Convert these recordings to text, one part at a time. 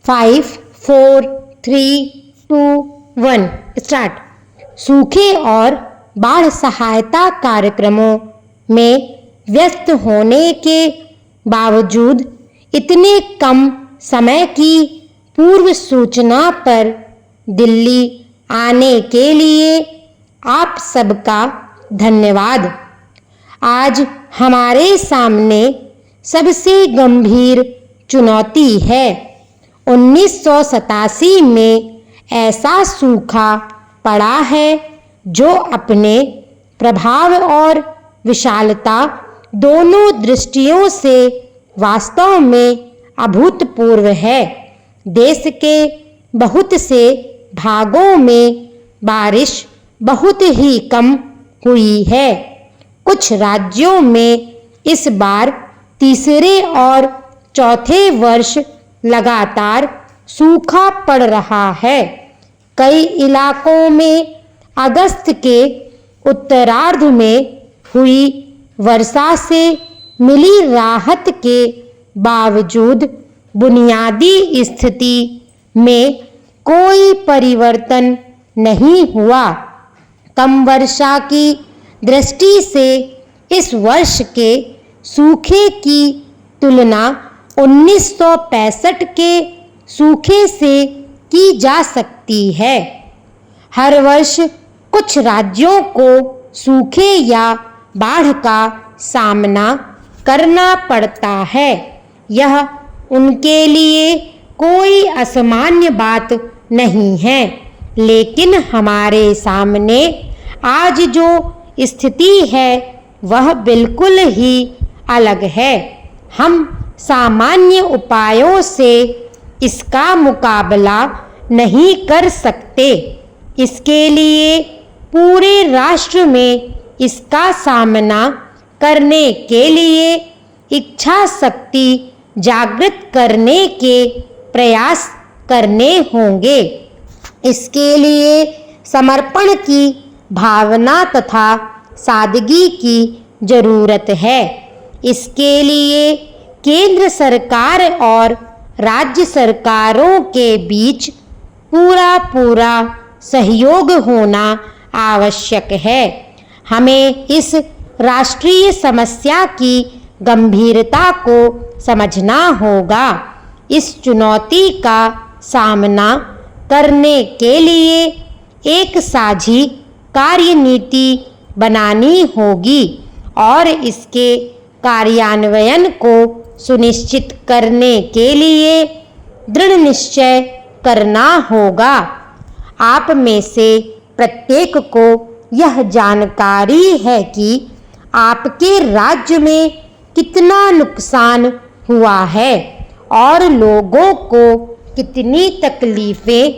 5, 4, 3, 2, 1 start. सूखे और बाढ़ सहायता कार्यक्रमों में व्यस्त होने के बावजूद इतने कम समय की पूर्व सूचना पर दिल्ली आने के लिए आप सबका धन्यवाद। आज हमारे सामने सबसे गंभीर चुनौती है। 1987 में ऐसा सूखा पड़ा है जो अपने प्रभाव और विशालता दोनों दृष्टियों से वास्तव में अभूतपूर्व है। देश के बहुत से भागों में बारिश बहुत ही कम हुई है। कुछ राज्यों में इस बार तीसरे और चौथे वर्ष लगातार सूखा पड़ रहा है। कई इलाकों में अगस्त के उत्तरार्ध में हुई वर्षा से मिली राहत के बावजूद बुनियादी स्थिति में कोई परिवर्तन नहीं हुआ। कम वर्षा की दृष्टि से इस वर्ष के सूखे की तुलना 1965 के सूखे से की जा सकती है। हर वर्ष कुछ राज्यों को सूखे या बाढ़ का सामना करना पड़ता है। यह उनके लिए कोई असामान्य बात नहीं है, लेकिन हमारे सामने आज जो स्थिति है वह बिल्कुल ही अलग है। हम सामान्य उपायों से इसका मुकाबला नहीं कर सकते। इसके लिए पूरे राष्ट्र में इसका सामना करने के लिए इच्छा शक्ति जागृत करने के प्रयास करने होंगे। इसके लिए समर्पण की भावना तथा सादगी की जरूरत है। इसके लिए केंद्र सरकार और राज्य सरकारों के बीच पूरा सहयोग होना आवश्यक है। हमें इस राष्ट्रीय समस्या की गंभीरता को समझना होगा। इस चुनौती का सामना करने के लिए एक साझी कार्यनीति बनानी होगी और इसके कार्यान्वयन को सुनिश्चित करने के लिए दृढ़ निश्चय करना होगा। आप में से प्रत्येक को यह जानकारी है कि आपके राज्य में कितना नुकसान हुआ है और लोगों को कितनी तकलीफें,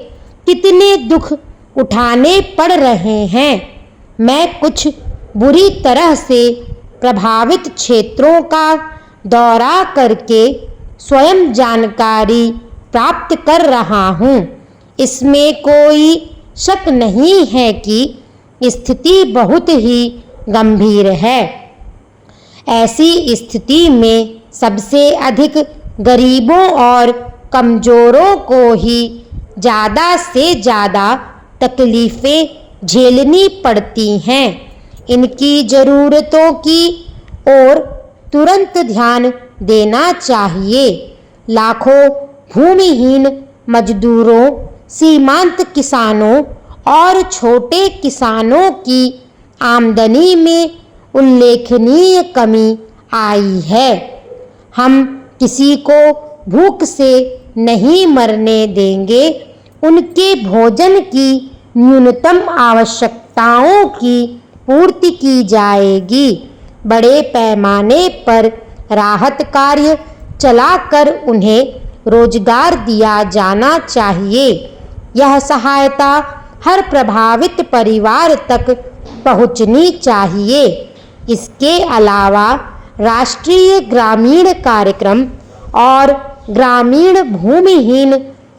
कितने दुख उठाने पड़ रहे हैं। मैं कुछ बुरी तरह से प्रभावित क्षेत्रों का दौरा करके स्वयं जानकारी प्राप्त कर रहा हूँ। इसमें कोई शक नहीं है कि स्थिति बहुत ही गंभीर है। ऐसी स्थिति में सबसे अधिक गरीबों और कमजोरों को ही ज़्यादा से ज़्यादा तकलीफ़ें झेलनी पड़ती हैं। इनकी ज़रूरतों की ओर तुरंत ध्यान देना चाहिए। लाखों भूमिहीन मजदूरों, सीमांत किसानों और छोटे किसानों की आमदनी में उल्लेखनीय कमी आई है। हम किसी को भूख से नहीं मरने देंगे। उनके भोजन की न्यूनतम आवश्यकताओं की पूर्ति की जाएगी। बड़े पैमाने पर राहत कार्य चलाकर उन्हें रोजगार दिया जाना चाहिए। यह सहायता हर प्रभावित परिवार तक पहुंचनी चाहिए। इसके अलावा राष्ट्रीय ग्रामीण कार्यक्रम और ग्रामीण भूमिहीन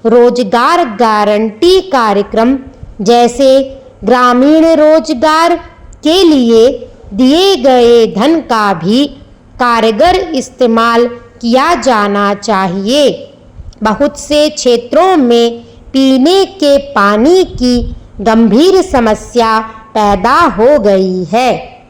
रोजगार गारंटी कार्यक्रम जैसे ग्रामीण रोजगार के लिए दिए गए धन का भी कारगर इस्तेमाल किया जाना चाहिए। बहुत से क्षेत्रों में पीने के पानी की गंभीर समस्या पैदा हो गई है।